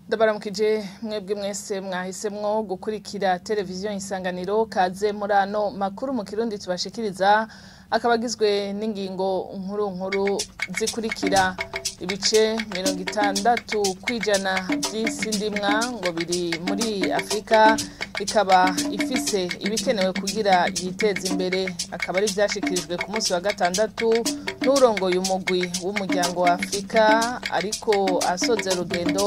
Ndabaramukije mwebwe mwese mwahisemwo gukurikira televiziyo Isanganiro kaze murano makuru mu Kirundi tubashikiriza akabagizwe n'ingingo nkuru zikurikira ibice 60 kwijana by'isi ndimwa ngo biri muri Afrika ikaba ifise ibikenewe kugira yiteza imbere akaba ari byashikirijwe ku munsi wa gatandatu n'urongoye umugwi w'umuryango wa Afrika ariko asoze rugendo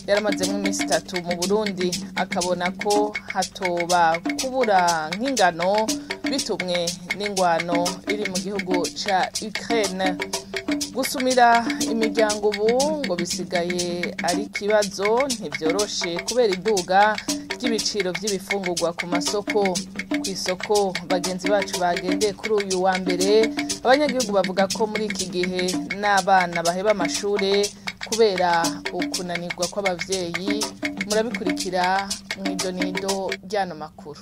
yaramaze mu minsi 3 mu Burundi akabona ko hatoba kubura nk'ingano bitumwe n'ingwano iri mu gihugu ca Ukraine gusumira imiryango ubu ngo bisigaye ari kibazo ntibyoroshe kubera iduga ry'ibiciro by'ibifungurwa ku masoko ku isoko bagenzi bacu bagendeye kuri uyu wa mbere abanyagihugu bavuga ko muri iki gihe n'abana baheba amashure kubera ukunanirwa kw'abavyeyi murabikurikira mu idonido ryano makuru.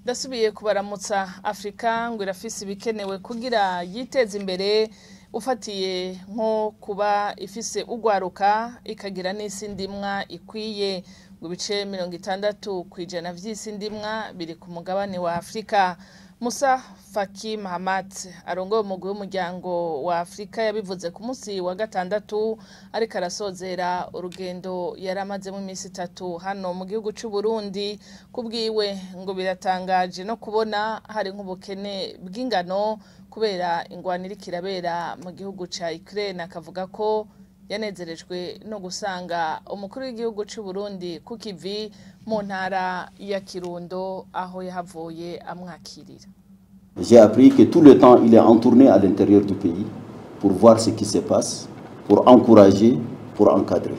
Dasubiye kubaramutsa Afrika ngo irafise ibikenewe kugira yiteza imbere ufatiye nko kuba ifise ugwaruka ikagira n'isi ndimwa ikwiye ngo bice 60 kwijana vy'isi ndimwa biri ku mugabane wa Afrika. Musa Faki Mahamat arongoye umugwi w'umuryango wa Afrika yabivuze ku munsi wa gatandatu ariko arasozera urugendo yaramaze mu minsi 3 hano mu gihugu cy'u Burundi kubwiwe ngo biratangaje no kubona hari nk'ubukene bw'ingano kubera ingwano iri kirabera mu gihugu ca Ukraine akavuga ko yanezerejwe no gusanga umukuru w'igihugu cy'u Burundi ku kivi mu ntara ya Kirundo aho yahavuye amwakirira. J'ai appris que tout le temps il est en tournée à l'intérieur du pays pour voir ce qui se passe, pour encourager, pour encadrer.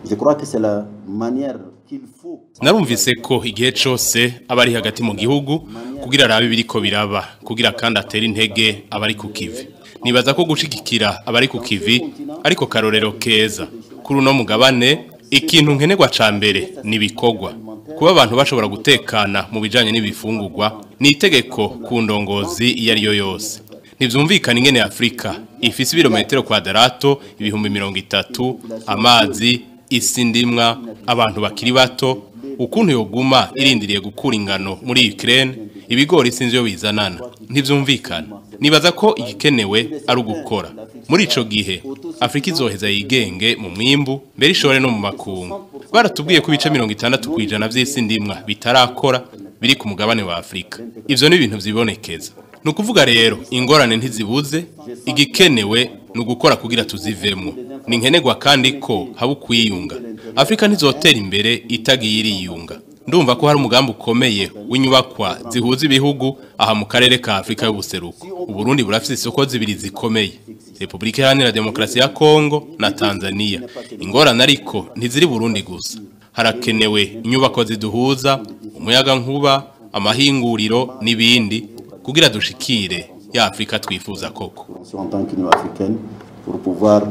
Je crois que c'est la manière qu'il faut. Narumvise ko igihe cyose abari hagati mu gihugu kugira arabe biriko biraba kugira kandi atera intege abari ku kivi. Nibaza ko gushigikira abari ku kivi ariko karorero keza kuri uno mugabane ikintu nkenerwa ca mbere nibikogwa kuba abantu bashobora gutekana mu bijanye n'ibifungurwa ni itegeko ku ndongozi iyo ari yo yose. Ntivyumvikana ingene Afrika ifise ibirometero kwadarato ibihumbi 30 amazi isi ndimwa abantu bakiri bato ukuntu yoguma irindiriye gukura ingano muri Ukraine ibigori sinzi yo bizanana ntivyumvikana. Nibaza ko igikenewe ari ugukora muri ico gihe Afrika izoheza yigenge mu mwimbu mbere ishore no mu makungu. Baratubwiye ku bice 60 kwijana vy'isi ndimwa bitarakora biri ku mugabane wa Afrika. Ivyo ni ibintu vyibonekeza. Nukuvuga rero ingorane ntizibuze igikenewe n'ugukora kugira tuzivemo. Ni nkenerwa kandi ko haba kwiyunga. Afrika ntizotera imbere itagiye iriyunga. Ndumva ko hari umugambi ukomeye w'inyubakwa zihuza ibihugu aha mu karere ka Afrika y'ubuseruko. Uburundi burafise isoko zibiri zikomeye. Republika Iharanira Demokarasi ya Kongo na Tanzania. Ingorane ariko ntiziri Burundi gusa. Harakenewe inyubako ziduhuza, umuyaga nkuba, amahinguriro n'ibindi kugira dushikire ya Afrika twifuza koko. En tant qu'Union africaine pour pouvoir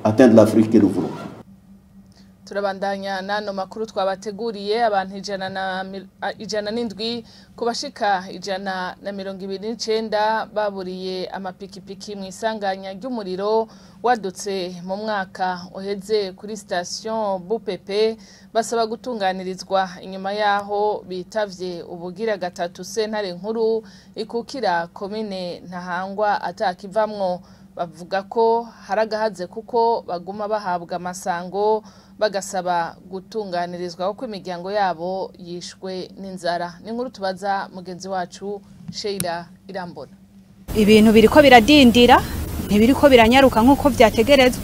atteindre l'Afrique que nous voulons. Turabandanya nano makuru twabateguriye abantu 107 kubashika 129 baburiye amapikipiki mu isanganya ry'umuriro wadutse mu mwaka uheze kuri station Bupepe basaba gutunganirizwa inyuma yaho bitavye ubugira gatatu sentare nkuru ikukira komine Ntahangwa atakivamwo bavuga ko haragahaze kuko baguma bahabwa amasango bagasaba gutunganirizwa uko imiryango yabo yishwe n'inzara. Ni nkuru tubaza mugenzi wacu Sheila Irambona. Ibintu biriko biradindira ntibiriko biranyaruka nkuko vyategerezwa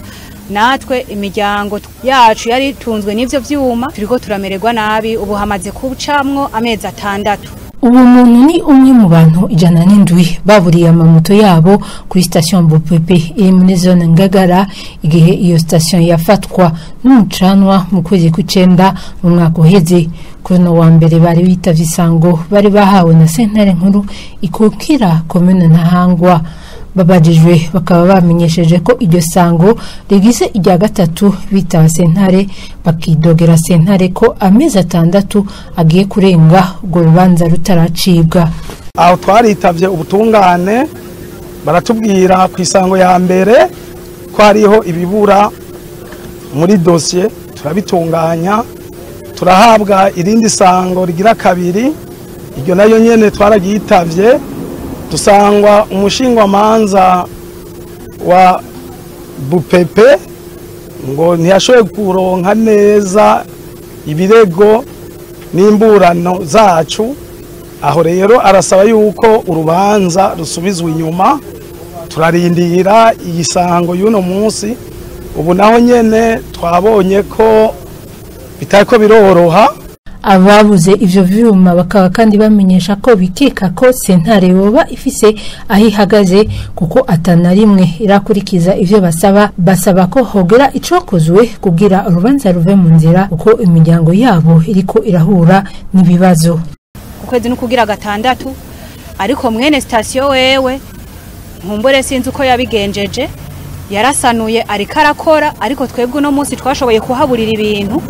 natwe imiryango yacu yari tunzwe n'ivyo vyuma turiko turamererwa nabi ubu hamaze kucamwo amezi 6. Ubu muntu ni umwe mu bantu 107 baburiye amamoto yabo kuri station Bupepe iri muri zone Ngagara igihe iyo station yafatwa n'umucanwa mu kwezi kw'icenda mu mwaka uheze. Kuri no wa mbere bari bitavye isango bari bahawe na sentare nkuru ikukira komune Ntahangwa babajijwe bakaba bamenyesheje ko iryo sango rigize irya gatatu bitaba sentare bakidogera sentare ko amezi 6 agiye kurenga ubwo rubanza rutaracibwa. Aho twaritavye ubutungane baratubwira ku isango ya mbere ko hariho ibibura muri dossier, turabitunganya turahabwa irindi sango rigira kabiri, iryo nayo nyene twaragitavye dusangwa umushingwamanza wa Bupepe ngo ntiyashoboye kuronka neza ibirego n'imburano zacu. Aho rero arasaba yuko urubanza rusubizwa inyuma, turarindira igisango y'uno munsi. Ubu naho nyene twabonye ko bitariko biroroha. Ababuze ivyo vyuma bakaba kandi bamenyesha ko bikeka ko sentare yoba ifise aho ihagaze kuko atanarimwe irakurikiza ivyo basaba ko hogera icokozwe kugira urubanza ruve mu nzira uko imiryango yabo iriko irahura n'ibibazo. Ukwezi nukugira 6 ariko mwene station wewe nkumbure sinzi uko yabigenjeje yarasanuye ariko arakora, ariko twebwe no munsi twashoboye kuhaburira ibintu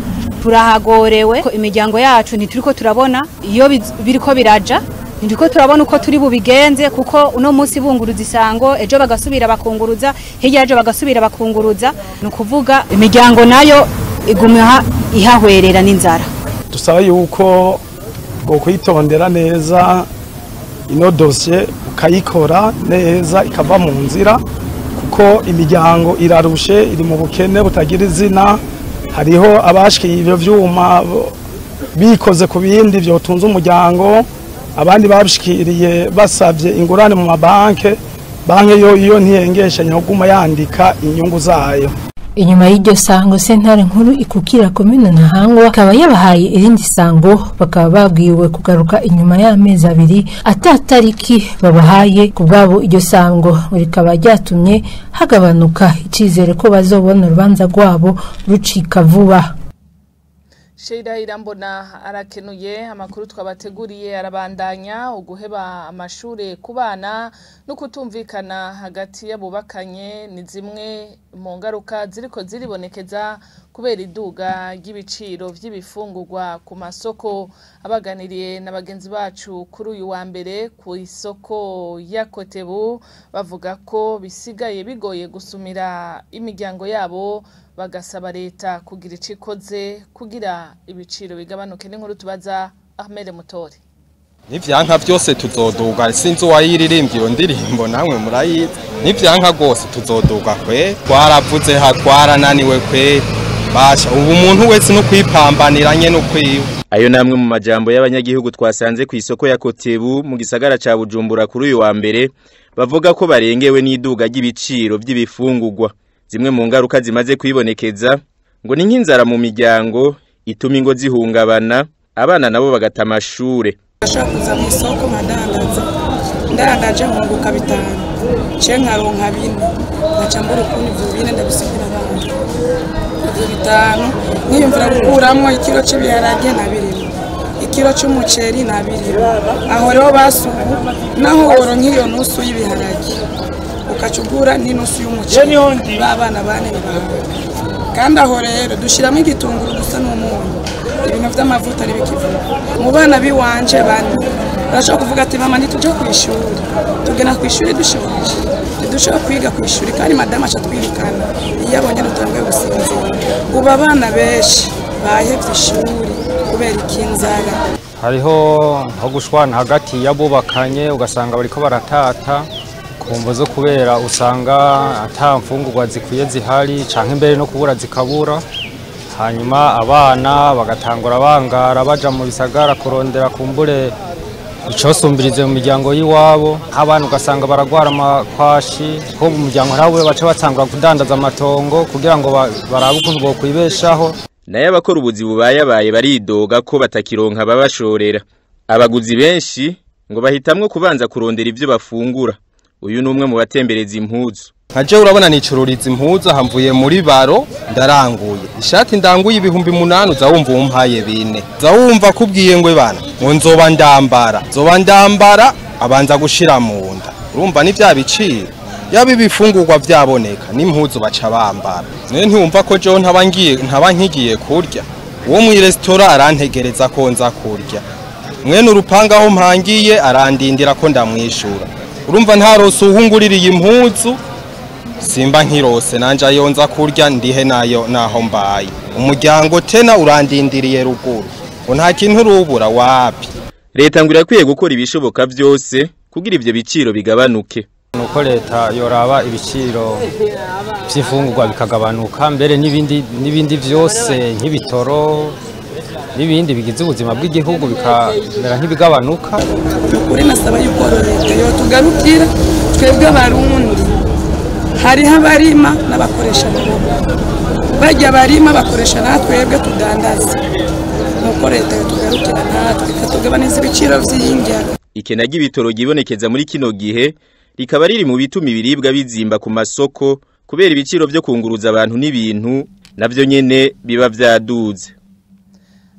turahagorewe ko imiryango yacu ntituriko turabona iyo biriko biraja, ntituriko turabona uko turi bubigenze kuko uno munsi bunguruza isango ejo bagasubira bakunguruza hirya ejo bagasubira bakunguruza, no kuvuga imiryango nayo igumya ihahwerera n'inzara. Dusaba yuko bwo kwitondera neza ino dossier ukayikora neza ikava mu nzira kuko imiryango irarushe, iri mu bukene butagira izina. Hariho abashikiye ivyo vyuma bikoze ku bindi byotunze umuryango, abandi babishikiriye basavye ingurane mu mabanke, banke yo iyo ntiyengeshanya kuguma yandika inyungu zayo. Inyuma y'iryo sango sentare nkuru ikukira komune Ntahangwa akaba yabahaye irindi sango, bakaba babwiwe kugaruka inyuma y'amezi 2 atatariki babahaye. Kubwabo iryo sango rikaba ryatumye hagabanuka icizere ko bazobona urubanza rwabo rucika vuba. Sheila Irambona arakenuye. Amakuru twabateguriye arabandanya. Uguheba amashure ku bana no kutumvikana hagati y'abubakanye ni zimwe mu ngaruka ziriko ziribonekeza kubera iduga ry'ibiciro vy'ibifungurwa ku masoko. Abaganiriye na bagenzi bacu kuri uyu wa mbere ku isoko ya Kotebu bavuga ko bisigaye bigoye gusumira imiryango yabo, bagasaba leta kugira icikoze kugira ibiciro bigabanuke. N'inkuru tubaza Ahmed Mutore. Nivyanka byose tuzoduga, sinzi wayiririmbye iyo ndirimbo namwe murayizi. Nivyanka gose tuzoduga kwe, twaravuze ha twarananiwe kwe, basha ubu umuntu wese no kwipambaniranye no kwiwe. Ayo namwe mu majambo y'abanyagihugu twasanze ku isoko ya Kotebu mu gisagara ca Bujumbura kuri uyu wa mbere, bavuga ko barengewe n'iduga ry'ibiciro by'ibifungurwa. Zimwe mu ngaruka zimaze kwibonekeza ngo ni nk'inzara mu miryango ituma ingo zihungabana, abana nabo bagata amashure. Ashaka kuza mu isoko ndarangaje nkunguka 5 cenkaronka 4 ngaca mbura ukuntu ivyo 4 ndabisigira abana ivyo 5 nkiyumvira gukuramwo ikiro cy'ibiharage na 2 ikiro cy'umuceri na 2 aho rero basuku naho woronka iyo nusu y'ibiharage ukacugura n'inusu y'umuceri babana bane bawe, kandi aho rero dushiramo igitunguru gusa n'umunyu, ibintu vy'amavuta n'ibikivuga. Mu bana biwanje bane barashaka kuvuga ati mama ntituje ku ishuri, tugena ku ishuri dushoboje dushaka kwiga ku ishuri, kandi madama acha twirikana iyo abonye dutangaye gusinzira. Ubu abana benshi bahevye ishuri kubera ikinzara. Hariho aho gushwana hagati y'abubakanye ugasanga bariko baratata kumvo zo kubera usanga ata mfungurwa zikwiye zihari canke imbere no kubura zikabura, hanyuma abana bagatangura bangara baja mu bisagara kurondera kumbure icosumbirize mu miryango yiwabo. Abana ugasanga baragwara amakwashi ko mu muryango nabo baca batangura kudandaza amatongo kugira ngo barabe ukuntu bo kwibeshaho. Naye abakora ubuzi bubayabaye baridoga ko batakironka babashorera. Abaguzi benshi ngo bahitamwe kubanza kurondera ivyo bafungura. Uyu numwe mu batembereza impuzu. Nkaje urabona nicururiza impuzu hamvuye muri baro ndaranguye. Ishati ndanguye 8,000 zawumva umpaye 4. Zawumva kubwiye ngwe bana ngo nzoba ndambara abanza gushira mu nda. Urumva ni bya biciro. yaba ibifungurwa byaboneka n'impuzu baca bambara none ntiwumva ko jo ntaba nkigiye kurya uwo mu restaurant arantegereza ko nza kurya mwene urupanga aho mpangiye arandindira ko ndamwishura urumva ntarose uhunguririye impuzu simba nkirose nanje ayonza kurya ndihe naho mbaye umuryango tena urandindiriye ruguru ngo nta kintu rubura wapi leta ngo irakwiye gukora ibishoboka byose kugira ivyo biciro bigabanuke nuko leta yoraba ibiciro by'ifungurwa bikagabanuka mbere n'ibindi byose nk'ibitoro n'ibindi bigize ubuzima bw'igihugu bikamera nk'ibigabanuka kuri nasaba yuko leta yo tugarukira twebwe abarundi hariho abarima n'abakoresha bajya barima bakoresha natwebwe tudandaza nuko leta yo tugarukira natwe ikatugabaniza ibiciro vy'indya ikena ry'ibitoro gibonekeza muri kino gihe rikaba riri mu bituma ibiribwa bizimba ku masoko kubera ibiciro byo kunguruza abantu n'ibintu navyo nyene biba vyaduze.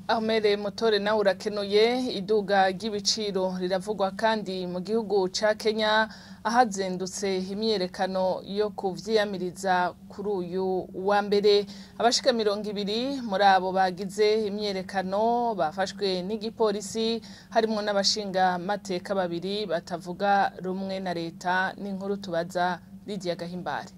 Ahmere Mutore nawe urakenuye iduga ry'ibiciro riravugwa kandi mu gihugu ca Kenya ahazendutse imyerekano yo kuvyiyamiriza kuri uyu wa mbere abashika 200 muri abo bagize imyerekano bafashwe n'igipolisi harimo n'abashinga mateka babiri batavuga rumwe na leta n'inkuru tubaza Lydia Gahimbare.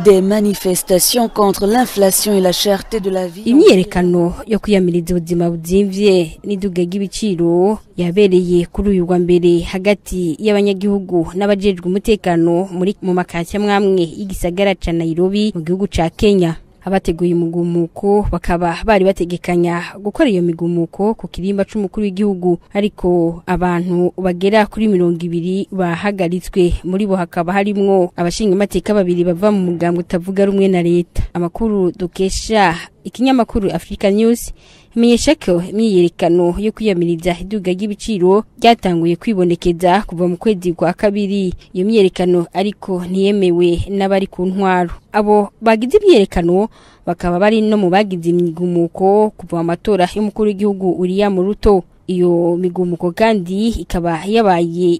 Des manifestations contre l'inflation et la cherté de la vie. Imyerekano yo kwiyamiriza ubuzima buzimvye n'iduga ry'ibiciro yabereye kuri uyu wa mbere hagati y'abanyagihugu n'abajejwe umutekano mu makanya mwamwe y'igisagara ca Nairobi mu gihugu ca Kenya. Abateguye umugumuko bakaba bari bategekanya gukora iyo migumuko ku kirimba c'umukuru w'igihugu ariko abantu bagera kuri 200 bahagaritswe muri bo hakaba harimwo abashinga mateka babiri bava mu mugambwe utavuga rumwe na leta. Amakuru dukesha ikinyamakuru Africa News imenyesha ko imyiyerekano yo kwiyamiriza iduga ry'ibiciro ryatanguye kwibonekeza kuva mu kwezi kwa kabiri. Iyo myiyerekano ariko ntiyemewe n'abari ku ntwaro. Abo bagize imyiyerekano bakaba bari no mu bagize imigumuko kuva amatora y'umukuru w'igihugu William Ruto. Iyo migumuko kandi ikaba yabaye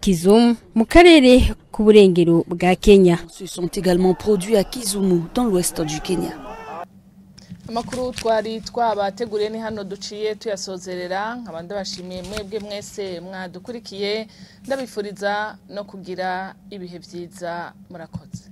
Kisumu mu karere k'uburengero bwa Kenya. Ce sont également produits à Kisumu dans l'ouest du Kenya. Amakuru twari twabateguriye ni hano duciye tuyasozerera nkabandi bashimiye mwebwe mwese mwadukurikiye ndabifuriza no kugira ibihe byiza murakoze.